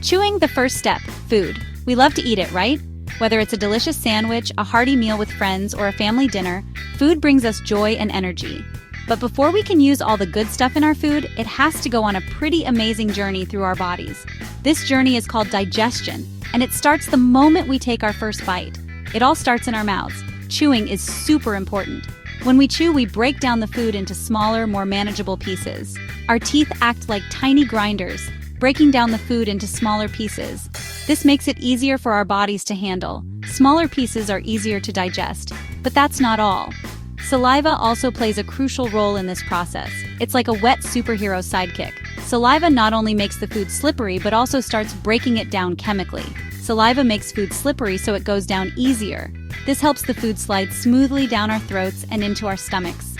Chewing, the first step, food. We love to eat it, right? Whether it's a delicious sandwich, a hearty meal with friends, or a family dinner, food brings us joy and energy. But before we can use all the good stuff in our food, it has to go on a pretty amazing journey through our bodies. This journey is called digestion, and it starts the moment we take our first bite. It all starts in our mouths. Chewing is super important. When we chew, we break down the food into smaller, more manageable pieces. Our teeth act like tiny grinders, breaking down the food into smaller pieces. This makes it easier for our bodies to handle. Smaller pieces are easier to digest, but that's not all. Saliva also plays a crucial role in this process. It's like a wet superhero sidekick. Saliva not only makes the food slippery, but also starts breaking it down chemically. Saliva makes food slippery so it goes down easier. This helps the food slide smoothly down our throats and into our stomachs.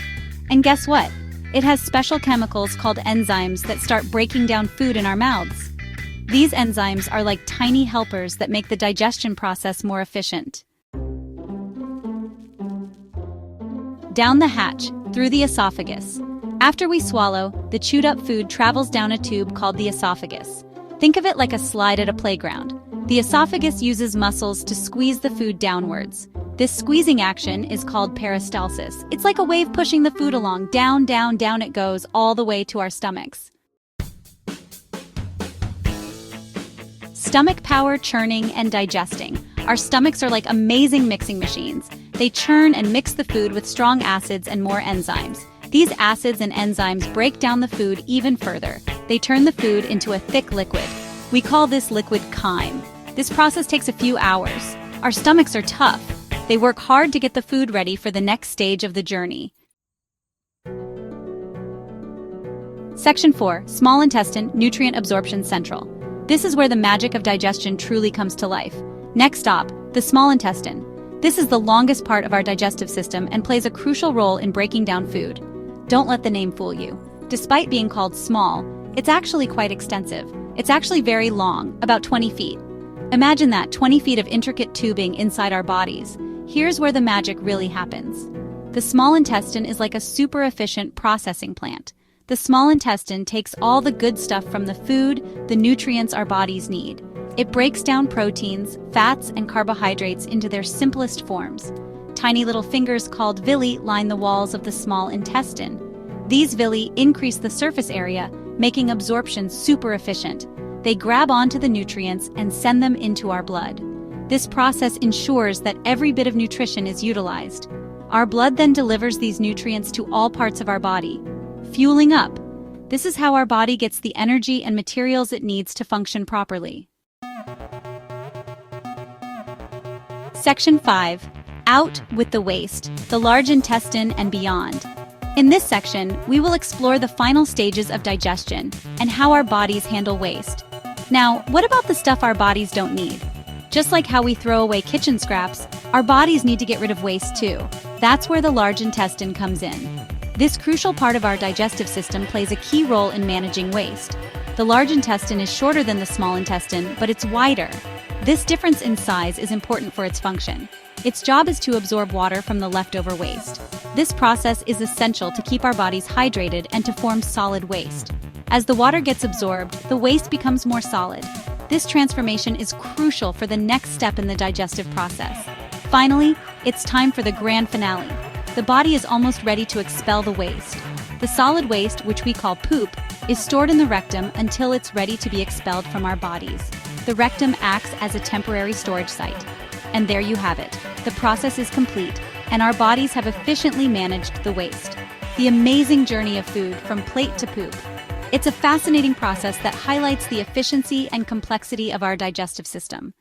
And guess what? It has special chemicals called enzymes that start breaking down food in our mouths. These enzymes are like tiny helpers that make the digestion process more efficient. Down the hatch, through the esophagus. After we swallow, the chewed-up food travels down a tube called the esophagus. Think of it like a slide at a playground. The esophagus uses muscles to squeeze the food downwards. This squeezing action is called peristalsis. It's like a wave pushing the food along. Down, down, down it goes, all the way to our stomachs. Stomach power, churning and digesting. Our stomachs are like amazing mixing machines. They churn and mix the food with strong acids and more enzymes. These acids and enzymes break down the food even further. They turn the food into a thick liquid. We call this liquid chyme. This process takes a few hours. Our stomachs are tough. They work hard to get the food ready for the next stage of the journey. Section 4. Small intestine, nutrient absorption central. This is where the magic of digestion truly comes to life. Next stop, the small intestine. This is the longest part of our digestive system and plays a crucial role in breaking down food. Don't let the name fool you. Despite being called small, it's actually quite extensive. It's actually very long, about 20 feet. Imagine that, 20 feet of intricate tubing inside our bodies. Here's where the magic really happens. The small intestine is like a super efficient processing plant. The small intestine takes all the good stuff from the food, the nutrients our bodies need. It breaks down proteins, fats, and carbohydrates into their simplest forms. Tiny little fingers called villi line the walls of the small intestine. These villi increase the surface area, making absorption super efficient. They grab onto the nutrients and send them into our blood. This process ensures that every bit of nutrition is utilized. Our blood then delivers these nutrients to all parts of our body, fueling up. This is how our body gets the energy and materials it needs to function properly. Section 5. Out with the waste, the large intestine and beyond. In this section, we will explore the final stages of digestion and how our bodies handle waste. Now, what about the stuff our bodies don't need? Just like how we throw away kitchen scraps, our bodies need to get rid of waste too. That's where the large intestine comes in. This crucial part of our digestive system plays a key role in managing waste. The large intestine is shorter than the small intestine, but it's wider. This difference in size is important for its function. Its job is to absorb water from the leftover waste. This process is essential to keep our bodies hydrated and to form solid waste. As the water gets absorbed, the waste becomes more solid. This transformation is crucial for the next step in the digestive process. Finally, it's time for the grand finale. The body is almost ready to expel the waste. The solid waste, which we call poop, is stored in the rectum until it's ready to be expelled from our bodies. The rectum acts as a temporary storage site. And there you have it. The process is complete, and our bodies have efficiently managed the waste. The amazing journey of food from plate to poop. It's a fascinating process that highlights the efficiency and complexity of our digestive system.